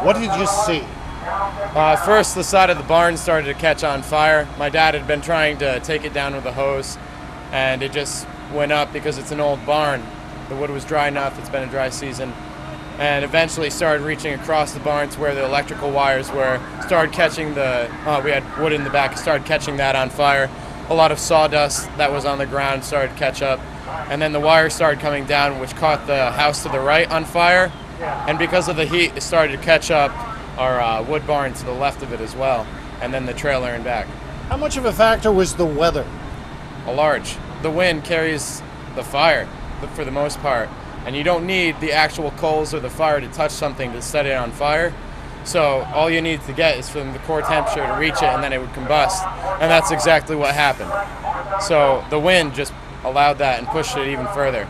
What did you see? First, the side of the barn started to catch on fire. My dad had been trying to take it down with a hose, and it just went up because it's an old barn. The wood was dry enough, it's been a dry season, and eventually started reaching across the barn to where the electrical wires were, started catching we had wood in the back, started catching that on fire. A lot of sawdust that was on the ground started to catch up, and then the wires started coming down, which caught the house to the right on fire, and because of the heat, it started to catch up our wood barn to the left of it as well, and then the trailer in back. How much of a factor was the weather? A large. The wind carries the fire for the most part, and you don't need the actual coals or the fire to touch something to set it on fire. So all you need to get is from the core temperature to reach it, and then it would combust, and that's exactly what happened. So the wind just allowed that and pushed it even further,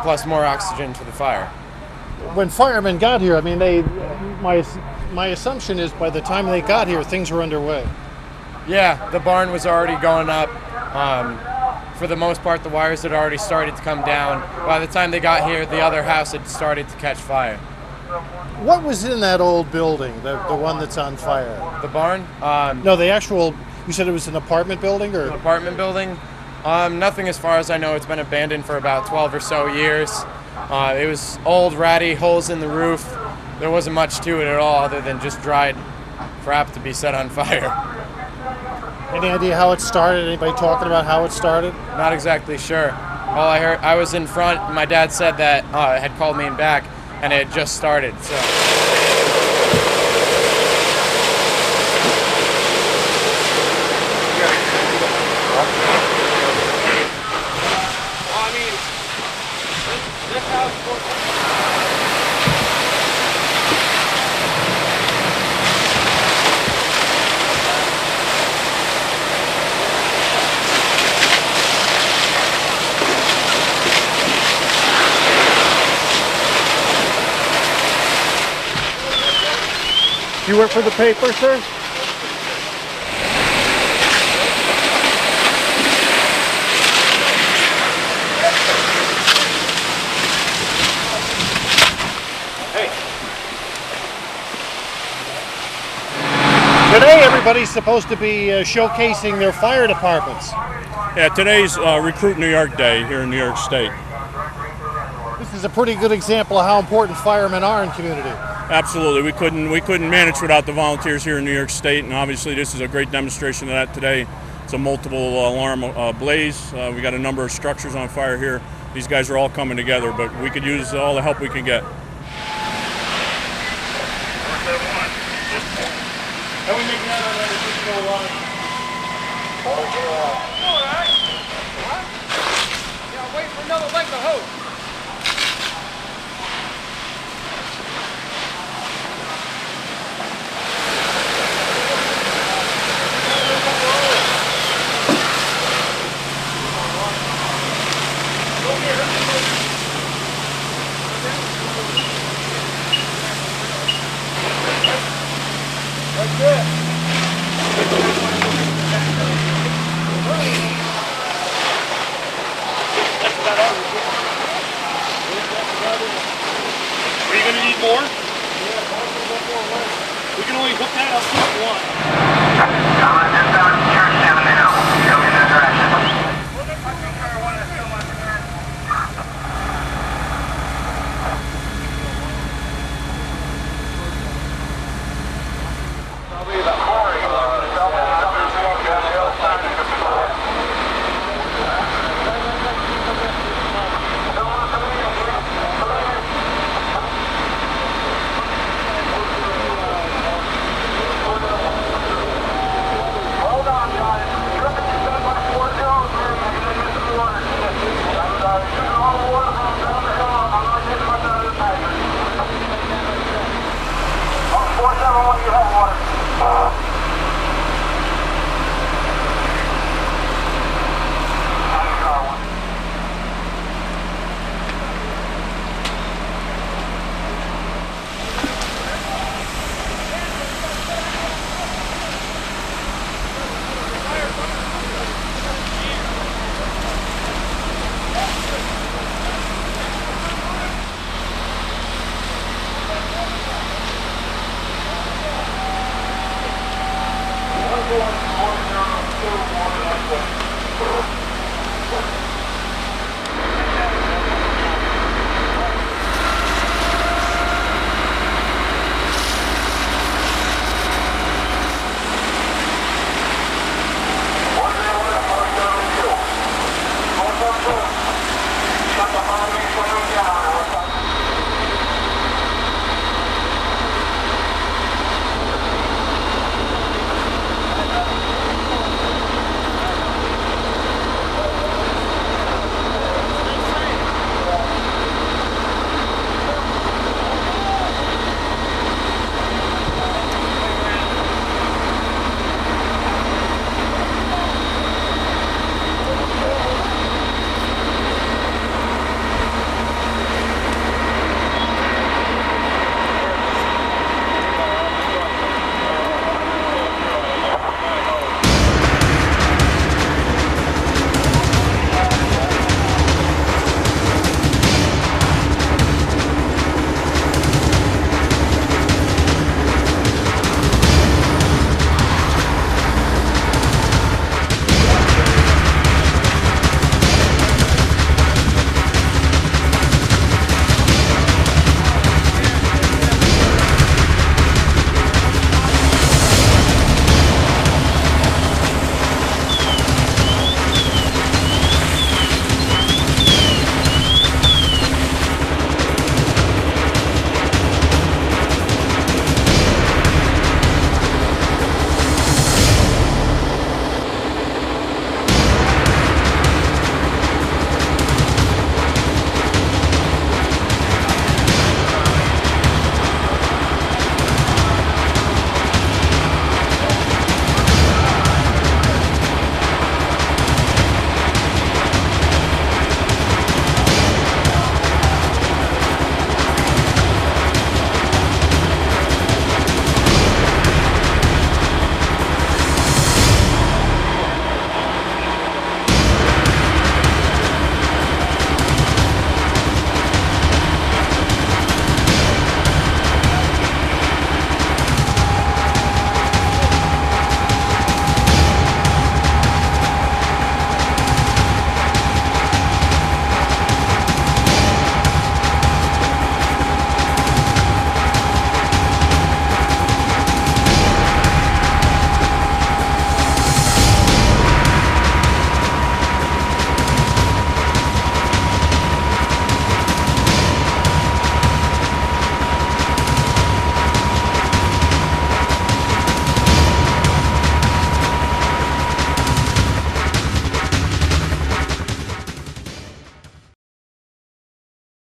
plus more oxygen to the fire. When firemen got here, I mean, my assumption is by the time they got here, things were underway. Yeah, the barn was already going up. For the most part, the wires had already started to come down. By the time they got here, the other house had started to catch fire. What was in that old building, the one that's on fire? The barn? No, the actual, you said it was an apartment building? Or An apartment building? Nothing as far as I know. It's been abandoned for about 12 or so years. It was old, ratty, holes in the roof. There wasn't much to it at all other than just dried crap to be set on fire. Any idea how it started? Anybody talking about how it started? Not exactly sure. All I heard, I was in front, and my dad said that it had called me in back, and it had just started, so. This house. You work for the paper, sir? Hey. Today, everybody's supposed to be showcasing their fire departments. Yeah, today's Recruit New York Day here in New York State. This is a pretty good example of how important firemen are in community. Absolutely, we couldn't manage without the volunteers here in New York State, and obviously this is a great demonstration of that today. It's a multiple alarm blaze. We got a number of structures on fire here. These guys are all coming together, but we could use all the help we can get. How are we making that on that additional line? All right. What? Yeah, wait for another leg of hose. Are you going to need more? We can only hook that up with one. I'm just out of church down now. Come in that direction. Probably about 4 going